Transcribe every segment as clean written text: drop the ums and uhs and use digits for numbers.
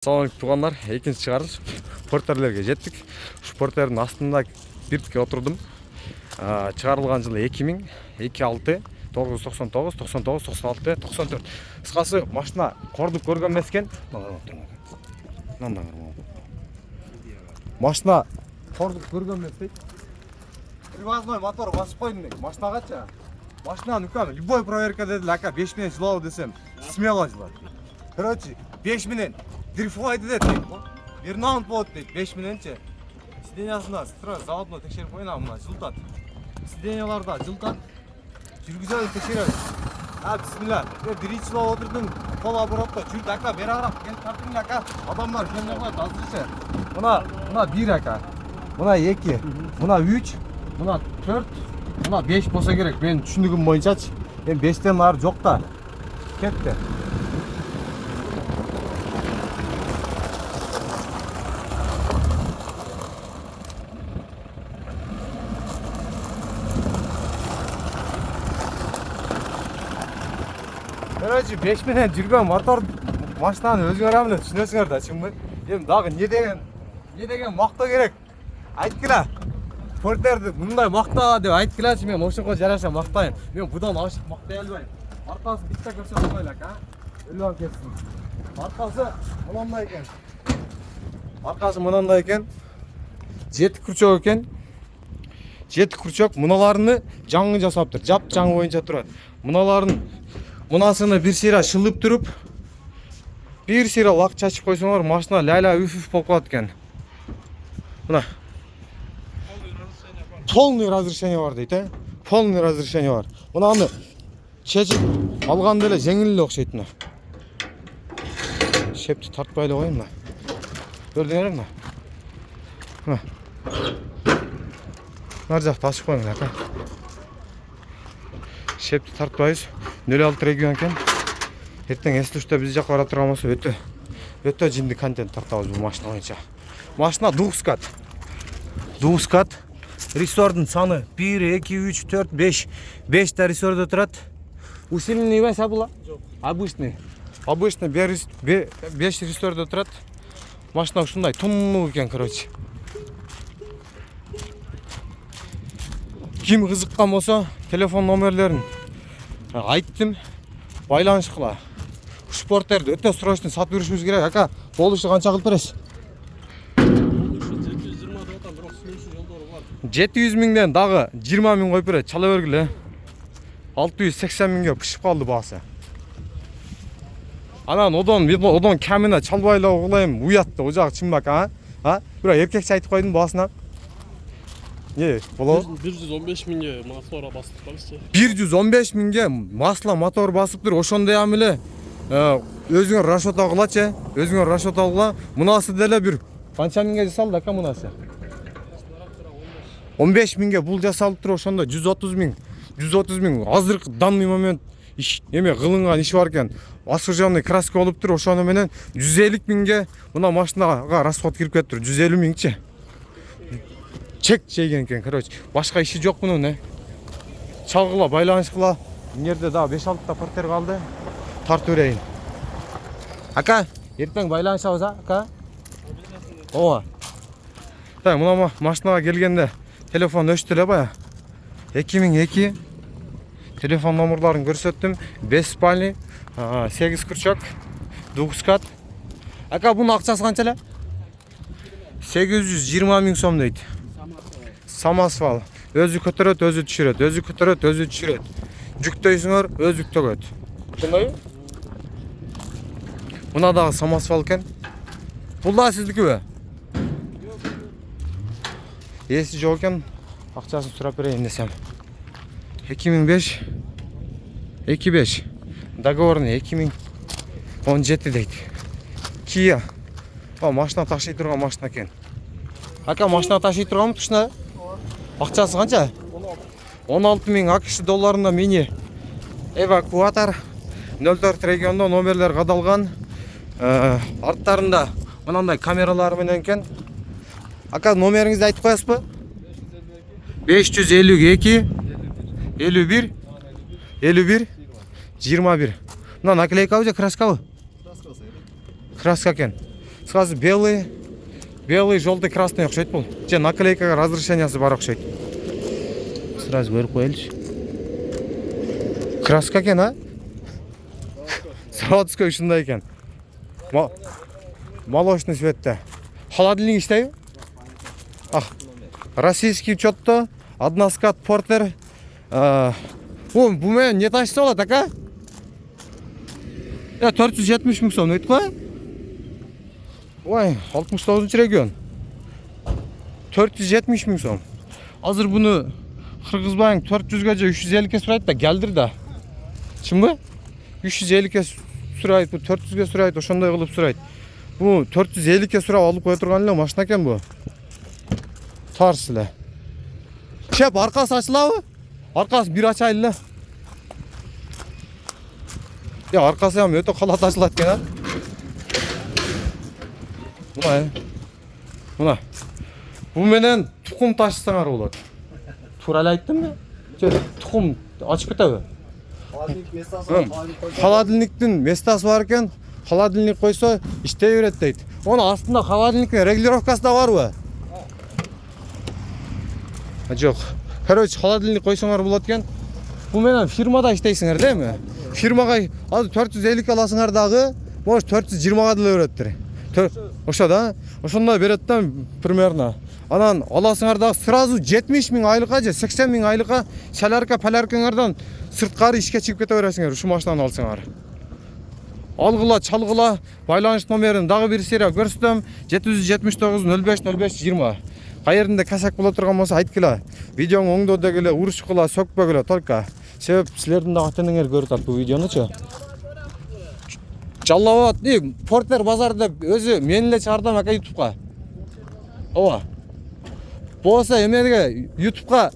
Assalamualaikum туғандар, екінші шығарылыш портерлерге жеттік. Портердің астында биртке отырдым. Шығарылған жылы 2000, 26, 999, 99, 96, 94. Қысқасы машина қордып көрген мескен. Машина қордып көрген мескен. Привозной мотор басып қойдым. Машина қача? Машина нүкәм, любой проверка деді, лака 5 минут жылау десем, смело жылады. Короче, 5 минут дрифтайды деді. Вернаунд болады дейді, 5 минутче. Сидениясында строй заводно текшеріп қойына, мұна жылтат. Сиденияларда жылтат. Жүргізеді текшереді. Бісміллә. Бірінші жылау отырдың, қол оборотта жүрді, ака, бері қарап, келіп тартың ака. Адамдар кемдер қойды, азыршы. Мұна 1 ака, мұна 2, мұна 3, мұна 4, мұна 5 болса керек. Мен түсіндігім бойынша, мен 5-тен ары жоқ та. Кетті. Короче, 5 минут жүрген мотор машинаны өзгеремін түсінесіңдер да, шынымен. Енді дағы не деген мақта керек? Айткіла. Портерді мұндай мақта деп айткілашы, мен ошынға жараша мақтайын. Мен бұдан ашық мақтай әлбайын. Арқасы бітті көрсе болмайлак, Өлі кетсін. Арқасы мұнандай екен. Арқасы мұнандай екен. 7 күрчок екен. 7 күрчок мұналарыны жаңы жасап тұр. Жап жаңы бойынша тұрады. Мұнасыны бір сира шылып тұрып, бір сира лақ чачып қойсаңдар, машина ләйла үф болып қалады екен. Мына полный разрешение бар дейді, полный разрешение бар. Мұнаны шешіп алған деле жеңілі оқшайды. Шепті тартпайлы қойын мына. Көрдіңдер мына. Нар жақты ашып қойыңыз ака. Шепті тартпайыз. 06 регион екен. Ертең S3-те біз жаққа бара тұрған болса өте жинді контент тартабыз бұл машина бойынша. Машина двухскат. Двухскат. Ресордың саны 1, 2, 3, 4, 5. 5 та ресорда тұрады. Усиленный емес абыла? Жоқ. Обычный. Обычный 5 ресорда тұрады. Машина ұшындай тұнну екен, короче. Кім қызыққан болса, телефон номерлерін айттым, байланыш қыла. Портерді өте срочно сатып берушіміз керек, ака, болушы қанша қылып бересіз? 700 мыңден дағы 20 мың қойып береді, чала бергілі. 680 мыңға пішіп қалды басы. Анан одан кәміне чалбайлау қылайым, уятты, о жағы чынбак, Бірақ еркекші айтып қойдың басына. Не, болау? 115 мыңға мотора басып қалысы. 115 мыңға масла мотор басып тұр, ошондай амиле өзіңер расчет алғылачы, өзіңер расчет алғыла. Мұнасы дәлі бір қанша мыңға жасалды, ака мұнасы? 15 мыңға бұл жасалып тұр, ошонда 130 мың. 130 мың, азырық данный момент ғылынған іш бар екен. Осужденный краска олып тұр, ошоны менен 150 мыңға мұна машинаға расход кіріп кетіп тұр, 150 мыңче. Чек жеген екен, короче. Башқа іші жоқ бұның, Чалғыла, байланыш қыла. Нерде да 5-6 та портер қалды. Тарту өрейін. Ака, ертең байланыш ауыз, ака? Оға. Мұна машинаға келгенде телефон өштілі бая. 2002. Телефон номерларын көрсеттім. 5 спальный, 8 күрчок, двухскат. Ака, бұның ақчасы қаншалы? 820 мың сом дейді. Самосвал. Өзі көтерет, өзі түшірет. Өзі көтерет, өзі түшірет. Жүктейсіңер, өзі төгет. Бұндай? Бұна дағы самосвал кен. Бұл да сіздікі бе? Есі жоқ кен. Ақчасын сұрап берейін десем. 2005. 25. Договорны 2017 дейді. Kia. Машина таши тұрған машина кен. Ака, машина таши тұрған тұшына? Ақчасы қанша? 16 мың ақш долларында мини эвакуатор. 04 регионда номерлер қадалған. Арттарында мынандай камералары менен кен. Ака, номеріңізді айтып қоясыз ба? 552 51 51 21. Мына наклейка уже краска бы? Краска кен. Сразу белый, желтый, красный окшойт бұл. Же наклейкаға разрешениясы бар окшойт. Сразу көріп қойылшы. Краска екен, а? Заводской ушундай екен. Молочный цветте. Холодильник иштейби? Российский учетто, односкат портер. Бу менен не ташса болот, ака? 470 миң сом өйтіп қой? Ой, 69 регион. 470 миң сом. Азыр буну кыргызбайың 400ге же 350ге сурайт да, келдир да. Чынбы? 350ге сурайт, 400ге сурайт, ошондой кылып сурайт. Бу 450ге сурап алып кое турган эле машина экен бу. Тарс эле. Шеп, аркасы ачылабы? Аркасы бир ачайын эле. Аркасы ham өтө калат ачылат экен, а? Мына. Бу менен тукум ташысаңар болот. Туура эле айттым да? Тукум ачып кетеби? Холодильниктин местасы бар экен. Холодильник койсо иштей берет дейт. Оны астында холодильниктин регулировкасы да барбы? Жок. Короче, холодильник койсоңар болот экен. Бу менен фирмада иштейсиңер, дейми? Фирмага азыр 450 аласыңар дагы, может 420га деле береттир. Ошо да, ошондой берет да примерно. Анан аласыңар дагы сразу 70 миң айлыкка же 80 миң айлыкка солярка, поляркаңардан сырткары ишке чыгып кете бересиңер, ушу машинаны алсаңар. Алгыла, чалгыла, байланыш номерин дагы бир серия көрсөтөм. 779 05 05 20. Кайеринде касак боло турган болсо айткыла. Видеоң оңдо дегиле, урушкыла, сөкпөгүлө только. Себеп силердин да ата-энеңер көрүп атат бу видеонучу. Жаллап атты, Портер базар деп өзү мен эле чыгардым ака YouTube'га. Ооба. Болсо эмерге YouTube'га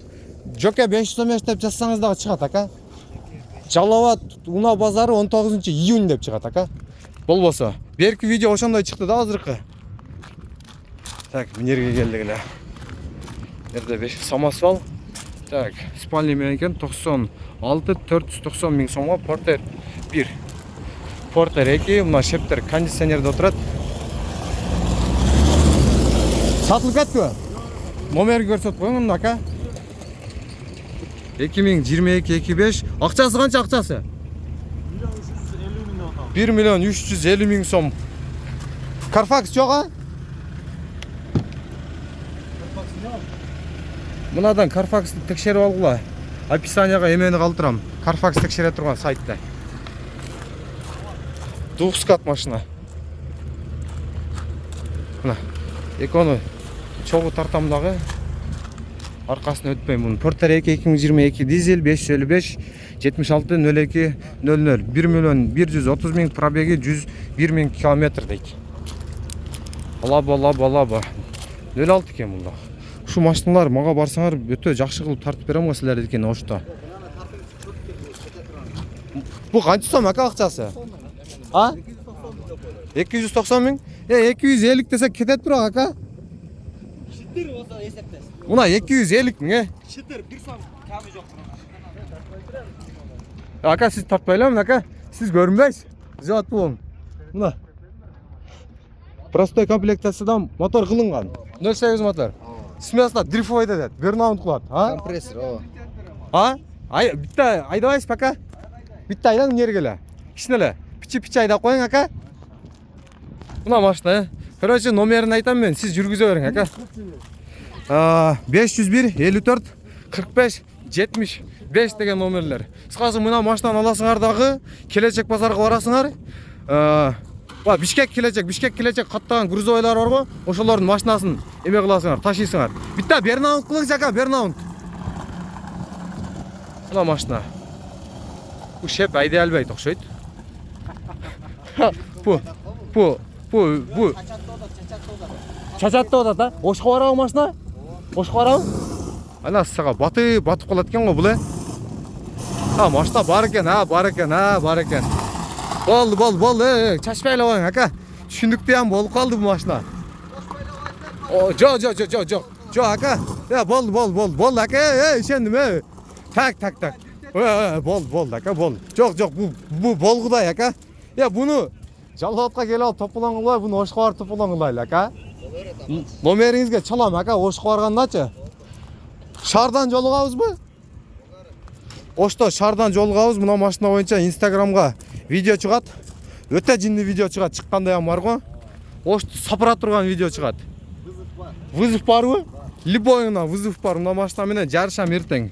Жоке 515 деп жазсаңыз дагы чыгат ака. Жаллап Уна базары 19-июнь деп чыгат ака. Болбосо. Берки видео ошондой чыкты да азыркы. Так, минерге келдик эле. Эрде 5 самосвал. Так, спальный менен 96 490 миң сомго Портер 1. Портер 2, мына шептер кондиционерде отурат. Сатылып кетпи? Номер көрсөтүп коюң ака. 2022-25. Акчасы канча акчасы? 1 миллион 350 миң сом. Carfax жок, а? Мынадан Carfax'ты текшерип алгыла. Описанияга эмени калтырам. Carfax текшере турган сайтта. Двухскат машина. Мына. Экону чогуу тартам дагы. Аркасын өтпөйм мунун. Портер 2 2022 дизель 555 76 02 00 1 миллион 130 миң пробеги 101 миң километр дейт. Лаба. 06 экен мында. Ушу машиналар мага барсаңар өтө жакшы кылып тартып берем го силерди экен ошто. Бу канча сом ака акчасы? А? 290 миң? 250 десек кетет бирок ака. Шиттер болсо эсептес. Мына 250 миң, Шиттер 1 сом камы жок. Ака сиз тартпайлабы ака? Сиз көрүнбөйсүз. Жат болуң. Мына. Простой комплектациядан мотор кылынган. 08 мотор. Смесла дрифтовый дедет. Бернаунт кылат, а? Компрессор, о. А? Битта айдабайсыз пока? Битта айдан нерге эле. Кичине эле. Пичи айдап коюң ака. Мына машина. Короче, номерин айтам мен, сиз жүргүзө бериң ака. 501 54 45 75 деген номерлер. Кыскасы мына машинаны аласыңар дагы, келечек базарга барасыңар. Бишкек келечек каттаган грузовойлар бар го, ошолордун машинасын эме кыласыңар, ташыйсыңар. Битта Бернаунт кылыңыз ака, Бернаунт. Мына машина. Бу шеп айдай албайт окшойт. Бу чачатты атат, а? Ошко барабы машина? Ошко барабы? Ана сага батып калат экен го бул, машина бар экен, Болду, чачпай эле коюң ака. Түшүндүктүү ham болуп калды бул машина. Жок ака. Болду ака. Ишендим, Так. Болду ака, болду. Жок, бу болгудай ака. Буну Жалауатқа келе алып топулан қылбай, бұны Ошқа барып топулан қылайлы, ака. Номеріңізге çalам, ака, Ошқа барғандачы. Шардан жолығабыз бы? Ошто шардан жолығабыз, мына машина бойынша Инстаграмға видео шығады. Өте жинді видео шығады, шыққандай бар ғой. Ошты сапыра тұрған видео шығады. Вызов бар бы? Любойына вызов бар, мына машина менен жарышам ертең.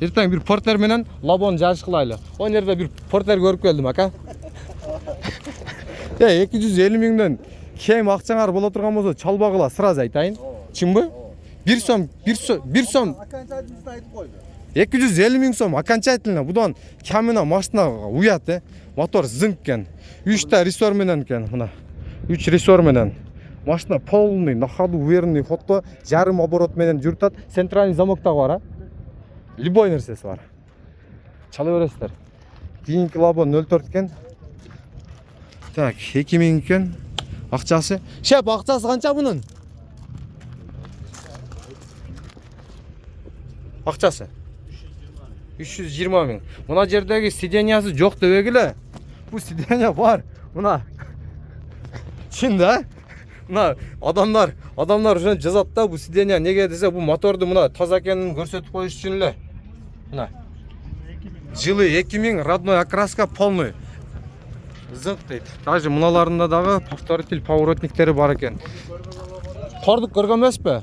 Ертең bir портер менен Лабон жарыш қылайлы. О жерде bir портер көріп келдім, ака. 250 миңден кем ақчаңар бола тұрған болса, чалбағыла сразу айтайын. Чын бы? 1 сом. 250 миң сом окончательно. Бұдан кәміна машинаға уят, мотор зыңк кен. 3 та рессор менен кен, мына. 3 рессор менен. Машина полный, на ходу уверенный ходто, жарым оборот менен жүртат. Центральный замоктағы бар, а? Любой нәрсесі бар. Чалы бересіздер. Кейінгі Лабон 04 кен. Так, 2000 кен. Ақчасы. Шеп, ақчасы қанша бұның? Ақчасы? 320 миң. Мына жердегі сидениясы жоқ дебегілі. Бұл сидения бар. Мына. Шында? Мына адамдар үшін жазады да, бұл сидения неге десе, бұл моторды мына таза екенін көрсетіп қойыш үшін ле. Мына. Жылы 2000, родной окраска полный. Зыңқ дейді. Даже мыналарында дағы повторитель поворотниктері бар екен. Қордық көргенмес пе?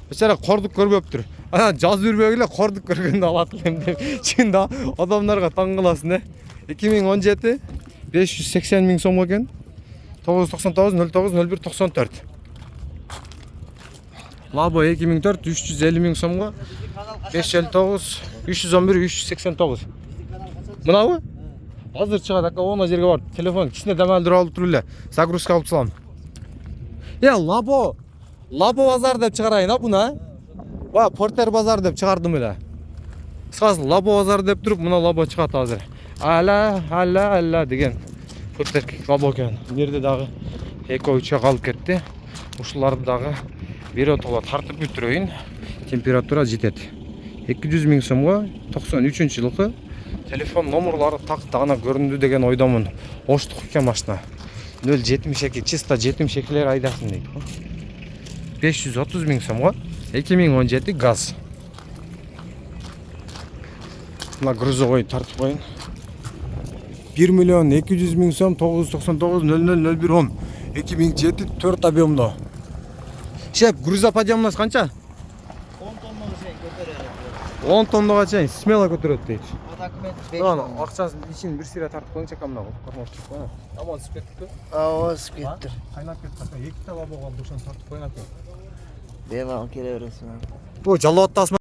Бешара қордық көрбеп тұр. Жаз үрбегіле қордық көргенді алатылым деп. Шында адамдарға таң қыласын. 2017 580 миң сом екен. 999 09 01 94. Лабо 2004 350 миң сомға. 559 311 389. Мынауы? Азыр шығады, ака, оңа жерге бар. Телефон кішіне дәмәлдір алып тұрылы. Загрузка алып салам. Лабо базар деп шығарайын, бұна? Портер базар деп шығардым елі. Сразу Лабо базар деп тұрып, мұна Лабо шығады азыр. Алла деген портер Лабо кен. Нерде дағы эко-3 қалып кетті. Ұшыларды дағы берет ола тартып бүттірейін. Температура жетеді. 200 миң сомға 93 жылқы. Телефон номерлары тағына көрінді деген ойдамын. Оштық екен машина. 072, чисто 72-лер айдасын дейді. 530 миң сомға. 2017 газ. Мына грузовой тартып қойын. 1 миллион 200 миң сом 999 0001 10. 2007 4 объемда. Шеп, грузоподъемность қанша? 10 тоннаға чейін смело көтереді дейді. Ақшасын ішін бір сирә тартып қойын шақамына қормап тұрып қойын. Аман сіп кеттік пе? Сіп кеттір. Қайнап кеттік. 2 та Лабоға дұршан тартып қойын әпе. Бемағын келе бересің. Бұл жалауатты